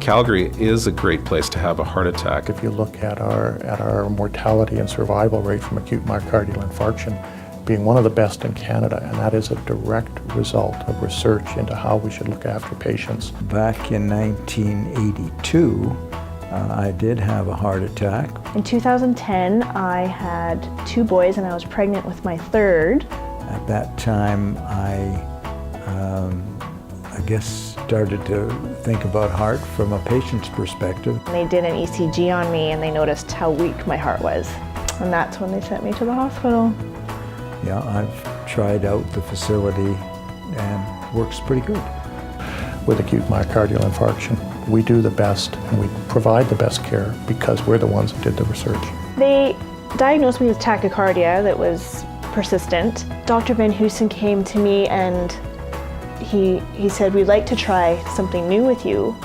Calgary is a great place to have a heart attack. If you look at our mortality and survival rate from acute myocardial infarction being one of the best in Canada, and that is a direct result of research into how we should look after patients. Back in 1982, I did have a heart attack. In 2010, I had 2 boys and I was pregnant with my third. At that time, I guess started to think about heart from a patient's perspective. They did an ECG on me and they noticed how weak my heart was. And that's when they sent me to the hospital. Yeah, I've tried out the facility and works pretty good. With acute myocardial infarction, we do the best and we provide the best care because we're the ones that did the research. They diagnosed me with tachycardia that was persistent. Dr. Van Hoosen came to me and he said, we'd like to try something new with you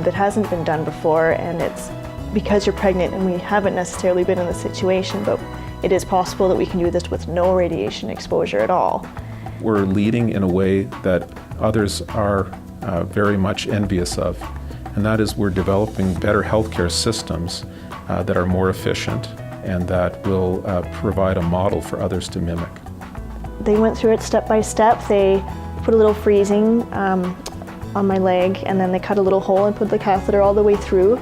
that hasn't been done before, and it's because you're pregnant and we haven't necessarily been in the situation, but it is possible that we can do this with no radiation exposure at all. We're leading in a way that others are very much envious of, and that is we're developing better healthcare systems that are more efficient and that will provide a model for others to mimic. They went through it step by step. They put a little freezing on my leg, and then they cut a little hole and put the catheter all the way through.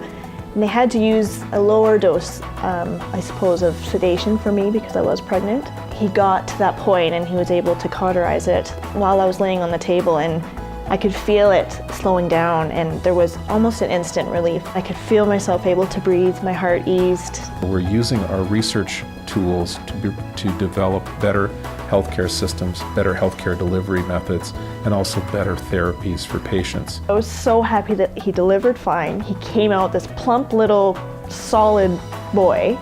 And they had to use a lower dose, I suppose, of sedation for me because I was pregnant. He got to that point and he was able to cauterize it while I was laying on the table, and I could feel it slowing down, and there was almost an instant relief. I could feel myself able to breathe, my heart eased. We're using our research tools to develop better healthcare systems, better healthcare delivery methods, and also better therapies for patients. I was so happy that he delivered fine. He came out this plump little solid boy,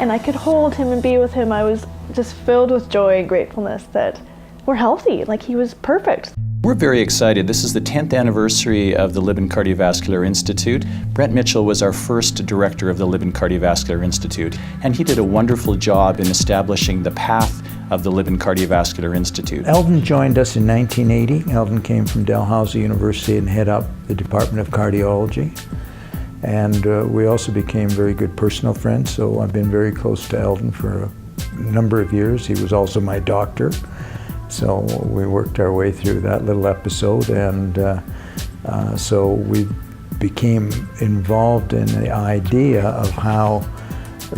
and I could hold him and be with him. I was just filled with joy and gratefulness that we're healthy, like he was perfect. We're very excited. This is the 10th anniversary of the Libin Cardiovascular Institute. Brent Mitchell was our first director of the Libin Cardiovascular Institute, and he did a wonderful job in establishing the path of the Libin Cardiovascular Institute. Alvin joined us in 1980. Alvin came from Dalhousie University and head up the Department of Cardiology. And we also became very good personal friends, so I've been very close to Alvin for a number of years. He was also my doctor. So we worked our way through that little episode, and so we became involved in the idea of how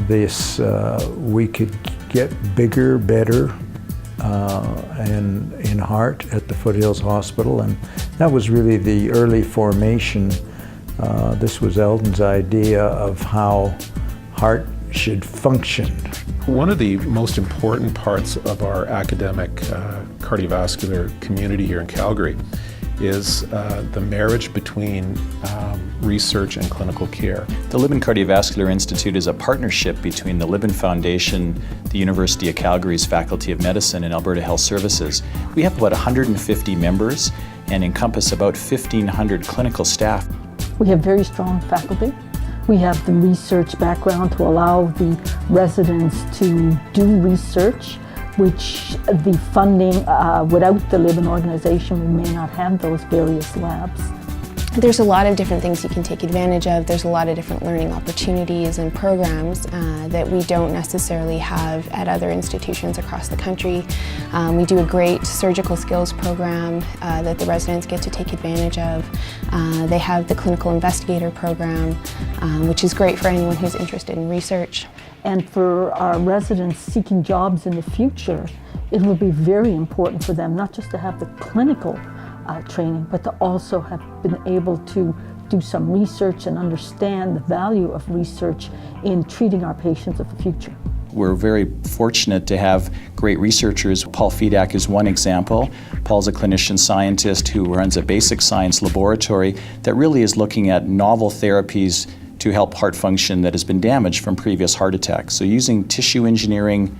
this we could get bigger, better in heart at the Foothills Hospital, and that was really the early formation. This was Eldon's idea of how heart should function. One of the most important parts of our academic cardiovascular community here in Calgary is the marriage between research and clinical care. The Libin Cardiovascular Institute is a partnership between the Libin Foundation, the University of Calgary's Faculty of Medicine, and Alberta Health Services. We have about 150 members and encompass about 1,500 clinical staff. We have very strong faculty. We have the research background to allow the residents to do research, which the funding, without the Libin organization, we may not have those various labs. There's a lot of different things you can take advantage of. There's a lot of different learning opportunities and programs that we don't necessarily have at other institutions across the country. We do a great surgical skills program that the residents get to take advantage of. They have the clinical investigator program, which is great for anyone who's interested in research. And for our residents seeking jobs in the future, it will be very important for them not just to have the clinical training, but to also have been able to do some research and understand the value of research in treating our patients of the future. We're very fortunate to have great researchers. Paul Fedak is one example. Paul's a clinician scientist who runs a basic science laboratory that really is looking at novel therapies to help heart function that has been damaged from previous heart attacks. So using tissue engineering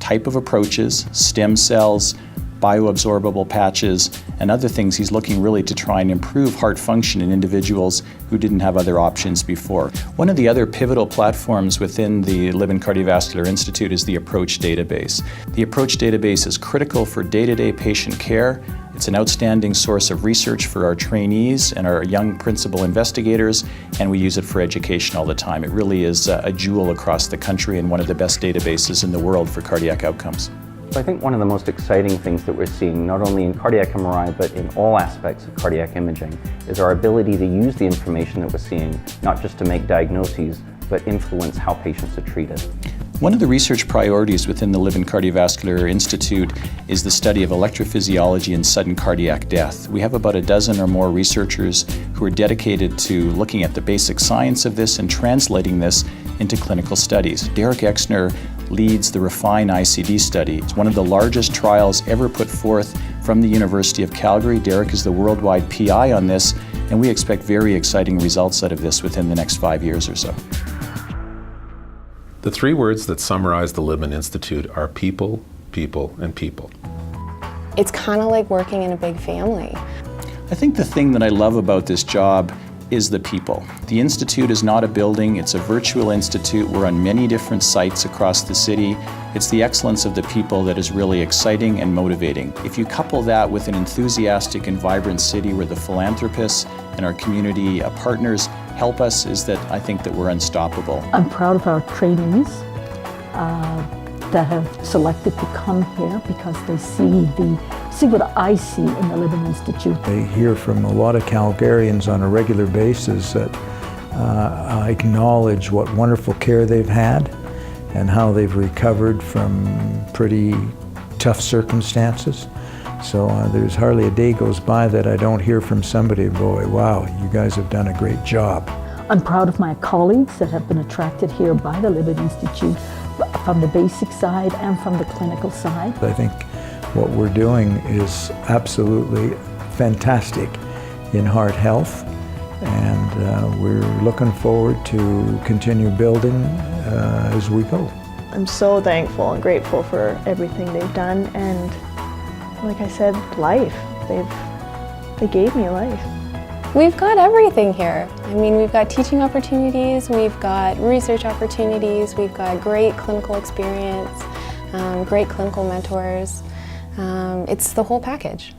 type of approaches, stem cells, bioabsorbable patches, and other things, he's looking really to try and improve heart function in individuals who didn't have other options before. One of the other pivotal platforms within the Libin Cardiovascular Institute is the Approach database. The Approach database is critical for day-to-day patient care. It's an outstanding source of research for our trainees and our young principal investigators, and we use it for education all the time. It really is a jewel across the country and one of the best databases in the world for cardiac outcomes. I think one of the most exciting things that we're seeing, not only in cardiac MRI, but in all aspects of cardiac imaging, is our ability to use the information that we're seeing, not just to make diagnoses, but influence how patients are treated. One of the research priorities within the Libin Cardiovascular Institute is the study of electrophysiology and sudden cardiac death. We have about a dozen or more researchers who are dedicated to looking at the basic science of this and translating this into clinical studies. Derek Exner leads the REFINE ICD study. It's one of the largest trials ever put forth from the University of Calgary. Derek is the worldwide PI on this, and we expect very exciting results out of this within the next 5 years or so. The three words that summarize the Libin Institute are people, people, and people. It's kind of like working in a big family. I think the thing that I love about this job is the people. The Institute is not a building, it's a virtual institute. We're on many different sites across the city. It's the excellence of the people that is really exciting and motivating. If you couple that with an enthusiastic and vibrant city where the philanthropists and our community partners help us, is that I think that we're unstoppable. I'm proud of our trainees that have selected to come here because they see what I see in the Libin Institute. I hear from a lot of Calgarians on a regular basis that acknowledge what wonderful care they've had and how they've recovered from pretty tough circumstances. So there's hardly a day goes by that I don't hear from somebody, boy, wow, you guys have done a great job. I'm proud of my colleagues that have been attracted here by the Libin Institute from the basic side and from the clinical side. I think what we're doing is absolutely fantastic in heart health, and we're looking forward to continue building as we go. I'm so thankful and grateful for everything they've done, and like I said, life. They gave me life. We've got everything here. I mean, we've got teaching opportunities, we've got research opportunities, we've got great clinical experience, great clinical mentors. It's the whole package.